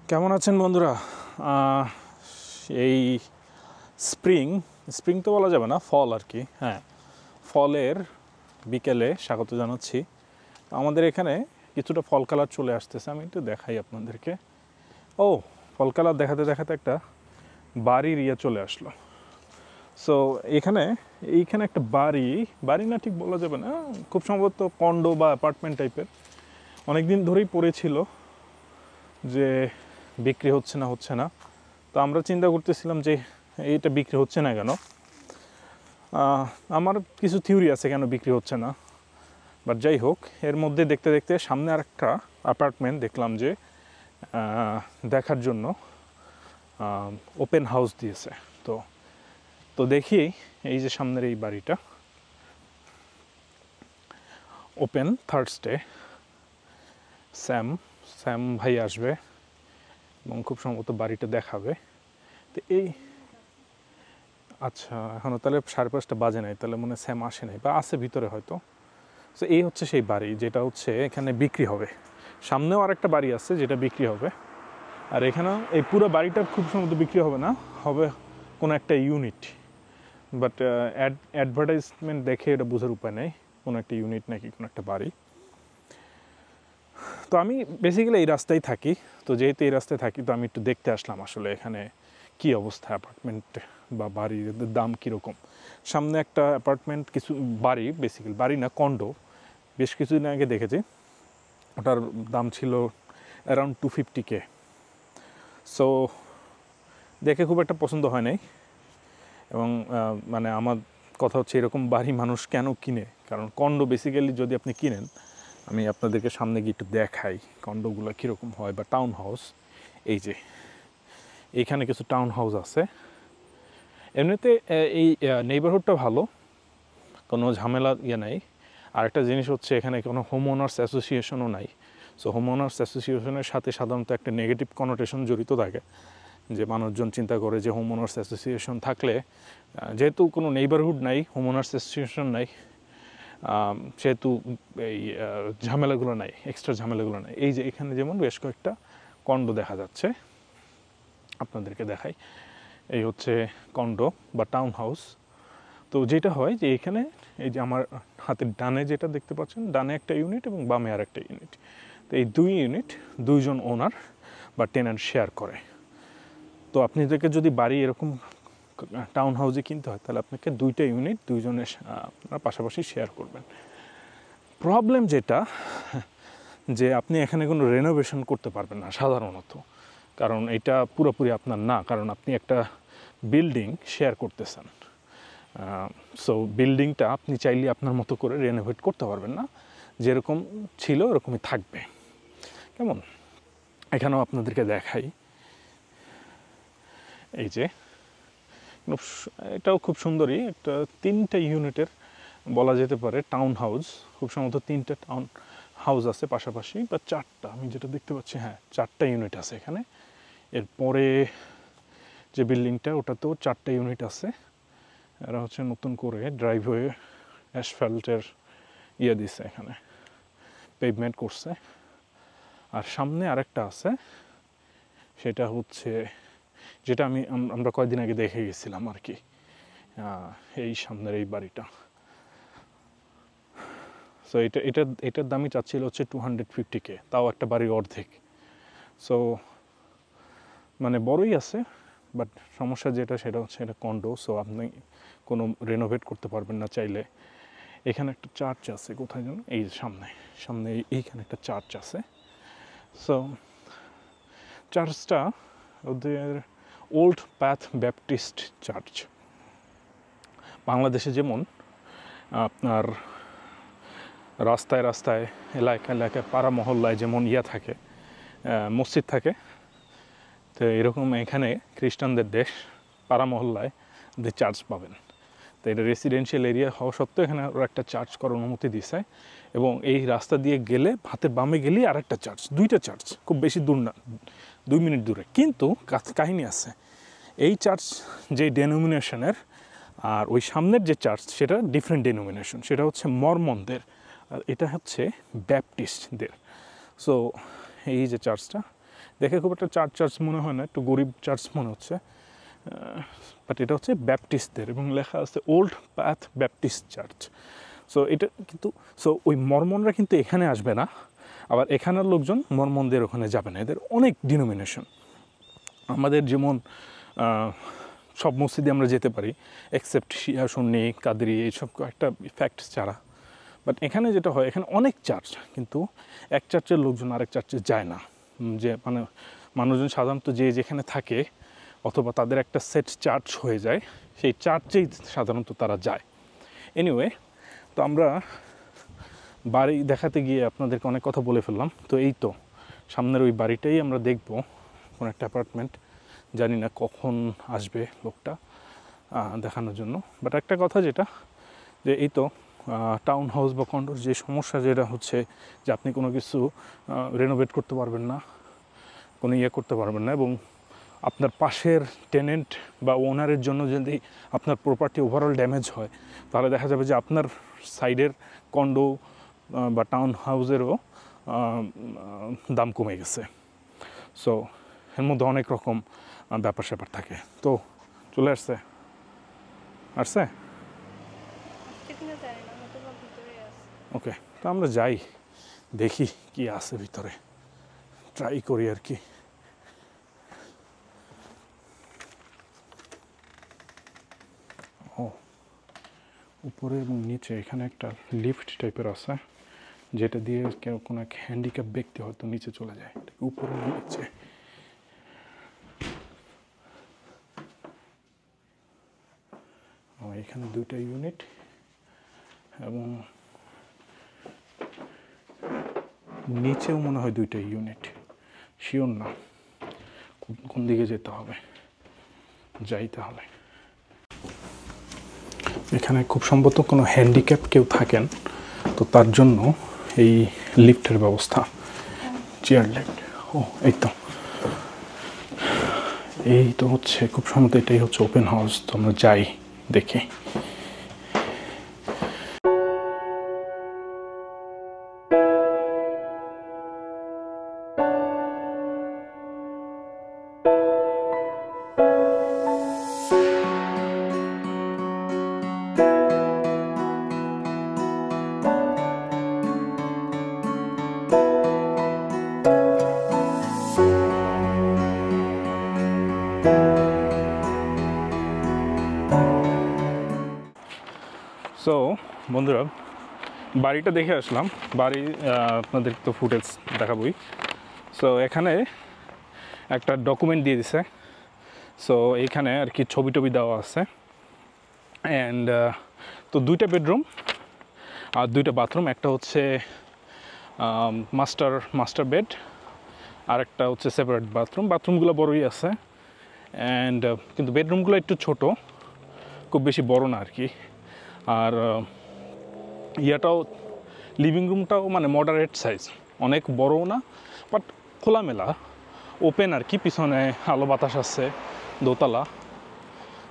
কেমন আছেন বন্ধুরা? এই স্প্রিং স্প্রিং তো বলা যাবে না, ফল আর কি। হ্যাঁ, ফলের বিকেলে স্বাগত জানাচ্ছি। আমাদের এখানে কিছুটা ফল কালার চলে আসতেছে, আমি একটু দেখাই আপনাদেরকে। ও, ফল কালার দেখাতে দেখাতে একটা বাড়ির চলে আসলো। সো এইখানে একটা বাড়ি না ঠিক বলা যাবে না, খুব সম্ভবত কন্ডো বা অ্যাপার্টমেন্ট টাইপের। অনেক দিন ধরেই পড়েছিল যে বিক্রি হচ্ছে না। তো আমরা চিন্তা করতেছিলাম যে এইটা বিক্রি হচ্ছে না কেন। আমার কিছু থিওরি আছে কেন বিক্রি হচ্ছে না, বাট যাই হোক, এর মধ্যে দেখতে দেখতে সামনে আর একটা অ্যাপার্টমেন্ট দেখলাম যে দেখার জন্য ওপেন হাউস দিয়েছে। তো তো দেখি, এই যে সামনের এই বাড়িটা ওপেন থার্সডে, স্যাম ভাই আসবে এবং খুব সম্ভবত বাড়িটা দেখাবে। তো এই আচ্ছা, এখনও তাহলে 5:30 বাজে নাই, তাহলে মনে স্যাম আসে নাই বা আসে ভিতরে হয়তো। তো এই হচ্ছে সেই বাড়ি যেটা হচ্ছে এখানে বিক্রি হবে। সামনেও আরেকটা বাড়ি আছে যেটা বিক্রি হবে, আর এখানেও এই পুরো বাড়িটা খুব সম্ভবত বিক্রি হবে না, হবে কোনো একটা ইউনিট। বাট অ্যাডভার্টাইজমেন্ট দেখে এটা বোঝার উপায় নেই কোনো একটা ইউনিট নাকি কোনো একটা বাড়ি। তো আমি বেসিক্যালি এই রাস্তায় থাকি, তো যেহেতু এই রাস্তায় থাকি তো আমি একটু দেখতে আসলাম আসলে এখানে কী অবস্থা অ্যাপার্টমেন্ট বা বাড়ির দাম কীরকম। সামনে একটা অ্যাপার্টমেন্ট, কিছু বাড়ি, বেসিক্যালি বাড়ি না, কন্ডো, বেশ কিছুদিন আগে দেখেছি, ওটার দাম ছিল অ্যারাউন্ড 250K। সো দেখে খুব একটা পছন্দ হয় নাই, এবং মানে আমার কথা হচ্ছে এরকম বাড়ি মানুষ কেন কিনে, কারণ কন্ডো বেসিক্যালি যদি আপনি কিনেন, আমি আপনাদেরকে সামনে গিয়ে একটু দেখাই কন্ডোগুলো কীরকম হয়, বা টাউন হাউস। এই যে এইখানে কিছু টাউন হাউস আছে। এমনিতে এই নেইবারহুডটা ভালো, কোনো ঝামেলা নাই। আরেকটা জিনিস হচ্ছে এখানে কোনো হোম ওনার্স অ্যাসোসিয়েশনও নাই। সো হোম ওনার্স অ্যাসোসিয়েশনের সাথে সাধারণত একটা নেগেটিভ কনোটেশন জড়িত থাকে, যে মানুষজন চিন্তা করে যে হোম ওনার্স অ্যাসোসিয়েশন থাকলে, যেহেতু কোনো নেইবারহুড নাই, হোম ওনার্স অ্যাসোসিয়েশন নাই, সেহেতু এই ঝামেলাগুলো নাই, এক্সট্রা ঝামেলাগুলো নাই। এই যে এখানে যেমন বেশ কয়েকটা কন্ডো দেখা যাচ্ছে, আপনাদেরকে দেখাই। এই হচ্ছে কন্ডো বা টাউন হাউস। তো যেটা হয় যে এখানে এই যে আমার হাতের ডানে যেটা দেখতে পাচ্ছেন, ডানে একটা ইউনিট এবং বামে আর একটা ইউনিট। তো এই দুই ইউনিট দুইজন ওনার বা টেন্যান্ট শেয়ার করে। তো আপনাদেরকে যদি বাড়ি এরকম টাউন হাউসে কিনতে হয়, তাহলে আপনাকে দুইটা ইউনিট দুইজনের আপনারা পাশাপাশি শেয়ার করবেন। প্রবলেম যেটা, যে আপনি এখানে কোনো রেনোভেশন করতে পারবেন না সাধারণত, কারণ এটা পুরোপুরি আপনার না, কারণ আপনি একটা বিল্ডিং শেয়ার করতেছেন। সো বিল্ডিংটা আপনি চাইলে আপনার মতো করে রেনোভেট করতে পারবেন না, যেরকম ছিল এরকমই থাকবে। কেমন, এখানেও আপনাদেরকে দেখাই। এই যে এটাও খুব সুন্দরই একটা 3টা ইউনিটের বলা যেতে পারে টাউন হাউস। খুব সম্ভবত 3টা টাউন হাউস আছে পাশাপাশি, বা 4টা, আমি যেটা দেখতে পাচ্ছি, হ্যাঁ 4টা ইউনিট আছে এখানে। এরপরে যে বিল্ডিংটা, ওটাতেও 4টা ইউনিট আছে। এরা হচ্ছে নতুন করে ড্রাইভওয়ে অ্যাসফল্টের দিছে, এখানে পেভমেন্ট করছে। আর সামনে আরেকটা আছে, সেটা হচ্ছে যেটা আমরা কয়েকদিন আগে দেখে গেছিলাম আর কি, এই সামনের এই বাড়িটা। সো এটার দামই চাচ্ছিল হচ্ছে 250K, তাও একটা বাড়ির অর্ধেক। সো মানে বড়ই আছে, বাট সমস্যা যেটা সেটা হচ্ছে এটা কন্ডো, সো আপনি কোনো রেনোভেট করতে পারবেন না চাইলে। এখানে একটা চার্চ আছে, কোথায় যেন, এই সামনে এইখানে একটা চার্চ আছে। সো চার্চটা ওদের ওল্ড প্যাথ ব্যাপটিস্ট চার্চ। বাংলাদেশে যেমন আপনার রাস্তায় রাস্তায়, এলাকায় পাড়া মহল্লায় যেমন থাকে, মসজিদ থাকে, তো এরকম এখানে খ্রিস্টানদের দেশ, পাড়া মহল্লায় চার্চ পাবেন। তো এটা রেসিডেন্সিয়াল এরিয়া হওয়া সত্ত্বেও এখানে ওরা একটা চার্চ করার অনুমতি দিছে, এবং এই রাস্তা দিয়ে গেলে হাতের বামে গেলেই আর একটা চার্চ, 2টা চার্চ, খুব বেশি দূর না, 2 মিনিট দূরে। কিন্তু কাহিনী আছে, এই চার্চ যে ডেনোমিনেশনের, আর ওই সামনের যে চার্চ সেটা ডিফারেন্ট ডেনোমিনেশন, সেটা হচ্ছে মর্মনদের, আর এটা হচ্ছে ব্যাপটিস্টদের। সো এই যে চার্চটা, দেখে খুব একটা চার্চ মনে হয় না, একটু গরিব চার্চ মনে হচ্ছে, বাট এটা হচ্ছে ব্যাপটিস্টদের এবং লেখা আছে old path Baptist church. So এটা কিন্তু ওই মর্মনরা কিন্তু এখানে আসবে না, আবার এখানের লোকজন মর্মনদের ওখানে যাবে না। এদের অনেক ডিনোমিনেশন, আমাদের যেমন সব মসজিদে আমরা যেতে পারি এক্সেপ্ট শিয়া, সুন্নি, কাদরি, এইসব একটা ফ্যাক্ট ছাড়া। বাট এখানে যেটা হয়, এখানে অনেক চার্চ, কিন্তু এক চার্চের লোকজন আরেক চার্চে যায় না। যে মানে মানুষজন সাধারণত যে যেখানে থাকে অথবা তাদের একটা সেট চার্চ হয়ে যায়, সেই চার্চেই সাধারণত তারা যায়। এনিওয়ে, তো আমরা বাড়ি দেখাতে গিয়ে আপনাদেরকে অনেক কথা বলে ফেললাম। তো এই তো সামনের ওই বাড়িটাই আমরা দেখব, কোনো একটা অ্যাপার্টমেন্ট, জানি না কখন আসবে লোকটা দেখানোর জন্য। বাট একটা কথা যেটা, যে এই তো টাউন হাউস বা কন্ডোর যে সমস্যা যেটা হচ্ছে, যে আপনি কোনো কিছু রেনোভেট করতে পারবেন না, কোনো করতে পারবেন না, এবং আপনার পাশের টেনেন্ট বা ওনারের জন্য যদি আপনার প্রপার্টি ওভারঅল ড্যামেজ হয়, তাহলে দেখা যাবে যে আপনার সাইডের কন্ডো বা টাউন হাউসেরও দাম কমে গেছে। সো এর মধ্যে অনেক রকম ব্যাপার স্যাপার থাকে। তো চলে আসছে ওকে, তো আমরা যাই, দেখি কি আছে ভিতরে, ট্রাই করি আর কি। ও, উপরে এবং নিচে এখানে একটা লিফট টাইপের আছে, যেটা দিয়ে কেউ কোনো এক হ্যান্ডিক্যাপ ব্যক্তি হয়তো নিচে চলে যায়, উপরে নিচে। এখানে 2টা ইউনিট এবং নিচেও মনে হয় 2টা ইউনিট, শিওর না কোন দিকে যেতে হবে, যাই তাহলে। এখানে খুব সম্ভবত কোনো হ্যান্ডিক্যাপ কেউ থাকেন, তো তার জন্য এই লিফটের ব্যবস্থা, চেয়ার লিফট। ও এই তো হচ্ছে খুব সম্ভবত এটাই হচ্ছে ওপেন হাউস। তো আমরা যাই, দেখি। সো বন্ধুরা, বাড়িটা দেখে আসলাম। বাড়ি আপনাদের তো ফুটেজ দেখাবই। সো এখানে একটা ডকুমেন্ট দিয়ে দিছে। সো এইখানে আর কি ছবি টবি দেওয়া আছে। অ্যান্ড তো 2টা বেডরুম আর 2টা বাথরুম, একটা হচ্ছে মাস্টার বেড, আর একটা হচ্ছে সেপারেট বাথরুম। বাথরুমগুলো বড়ই আছে, অ্যান্ড কিন্তু বেডরুমগুলো একটু ছোট, খুব বেশি বড় না আর কি। আর ইয়াটাও, লিভিং রুমটাও মানে মডারেট সাইজ, অনেক বড়ও না, বাট খোলামেলা ওপেন আর কি, পিছনে আলো বাতাস আছে, দোতলা।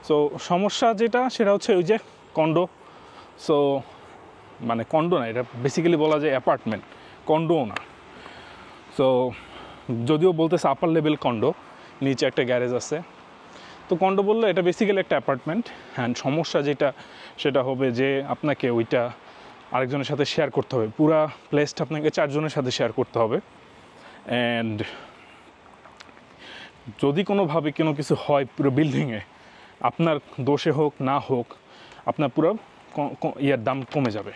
সো সমস্যা যেটা, সেটা হচ্ছে ওই যে কন্ডো। সো মানে কন্ডো না, এটা বেসিক্যালি বলা যায় অ্যাপার্টমেন্ট, কন্ডোও না। সো যদিও বলতেছে আপার লেভেল কন্ডো, নিচে একটা গ্যারেজ আছে। তো কন্ডো বললে এটা বেসিক্যালি একটা অ্যাপার্টমেন্ট। অ্যান্ড সমস্যা যেটা, সেটা হবে যে আপনাকে ওইটা আরেকজনের সাথে শেয়ার করতে হবে, পুরা প্লেসটা আপনাকে 4 জনের সাথে শেয়ার করতে হবে। অ্যান্ড যদি কোনোভাবে কোনো কিছু হয় পুরো বিল্ডিংয়ে, আপনার দোষে হোক না হোক, আপনার পুরো ইয়ার দাম কমে যাবে।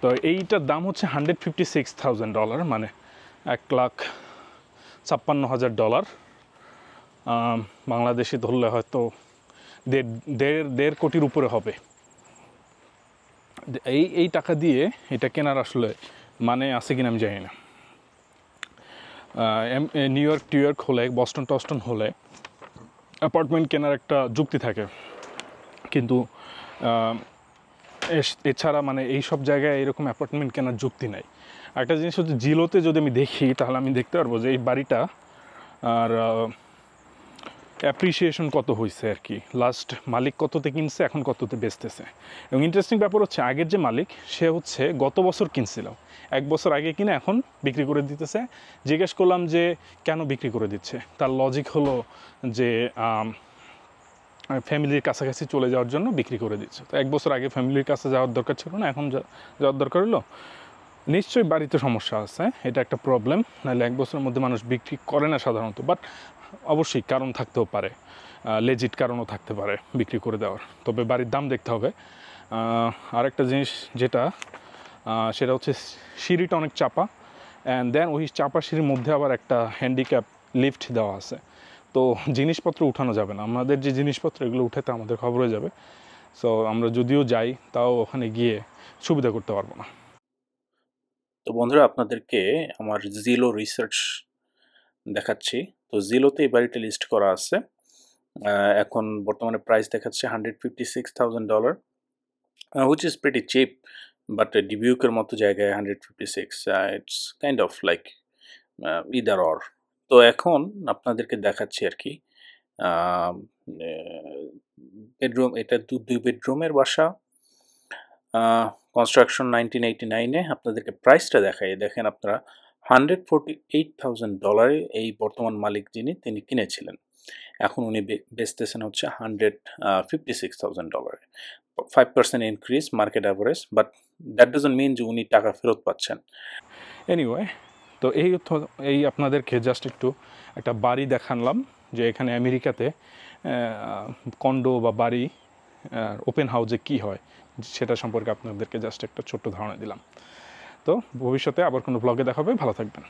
তো এইটার দাম হচ্ছে $156,000, মানে $1,56,000। বাংলাদেশি ধরলে হয়তো 1.5 কোটির উপরে হবে। এই টাকা দিয়ে এটা কেনার আসলে মানে আছে কিনা আমি জানি না। নিউ ইয়র্ক হলে, বস্টন হলে অ্যাপার্টমেন্ট কেনার একটা যুক্তি থাকে, কিন্তু এছাড়া মানে এই সব জায়গায় এরকম অ্যাপার্টমেন্ট কেনার যুক্তি নাই। একটা জিনিস হচ্ছে, জিলোতে যদি আমি দেখি, তাহলে আমি দেখতে পারবো যে এই বাড়িটা আর অ্যাপ্রিসিয়েশন কত হয়েছে আর কি, লাস্ট মালিক কততে কিনছে এখন কততে বেচতেছে। এবং ইন্টারেস্টিং ব্যাপার হচ্ছে আগের যে মালিক সে হচ্ছে গত বছর কিনছিল, 1 বছর আগে কিনে এখন বিক্রি করে দিতেছে। জিজ্ঞেস করলাম যে কেন বিক্রি করে দিচ্ছে, তার লজিক হলো যে ফ্যামিলির কাছাকাছি চলে যাওয়ার জন্য বিক্রি করে দিচ্ছে। তো 1 বছর আগে ফ্যামিলির কাছে যাওয়ার দরকার ছিল না, এখন যাওয়ার দরকার হলো। নিশ্চয়ই বাড়িতে সমস্যা আছে, এটা একটা প্রবলেম, নাহলে 1 বছরের মধ্যে মানুষ বিক্রি করে না সাধারণত। বাট অবশ্যই কারণ থাকতেও পারে, লেজিট কারণও থাকতে পারে বিক্রি করে দেওয়ার। তবে বাড়ির দাম দেখতে হবে। আরেকটা জিনিস যেটা সেটা হচ্ছে সিঁড়িটা অনেক চাপা, অ্যান্ড দেন ওই চাপা সিঁড়ির মধ্যে আবার একটা হ্যান্ডিক্যাপ লিফট দেওয়া আছে। তো জিনিসপত্র উঠানো যাবে না, আমাদের যে জিনিসপত্র এগুলো উঠাতে আমাদের খবর হয়ে যাবে। সো আমরা যদিও যাই তাও ওখানে গিয়ে সুবিধা করতে পারবো না। তো বন্ধুরা, আপনাদেরকে আমার জিলো রিসার্চ দেখাচ্ছি। তো জিলোতে এই বাড়িটা লিস্ট করা আছে। এখন বর্তমানে প্রাইস দেখাচ্ছে $156,000, which is pretty cheap, but ডিবিউকের মতো জায়গায় 156, it's kind of like either or. তো এখন আপনাদেরকে দেখাচ্ছি আর কি, বেডরুম, এটা দুই বেডরুমের বাসা, কনস্ট্রাকশন 1989-এ। আপনাদেরকে প্রাইসটা দেখাই, দেখেন আপনারা, $148,000 এই বর্তমান মালিক তিনি কিনেছিলেন। এখন উনি বেচতেছেন হচ্ছে $156,000, 5% increase market average, but that doesn't mean যে উনি টাকা ফেরত পাচ্ছেন। এনিওয়ে, তো এই আপনাদেরকে জাস্ট একটু একটা বাড়ি দেখালাম যে এখানে আমেরিকাতে কন্ডো বা বাড়ি ওপেন হাউসে কী হয় সেটা সম্পর্কে আপনাদেরকে জাস্ট একটা ছোট্ট ধারণা দিলাম। তো ভবিষ্যতে আবার কোনো ব্লগে দেখা হবে, ভালো থাকবেন।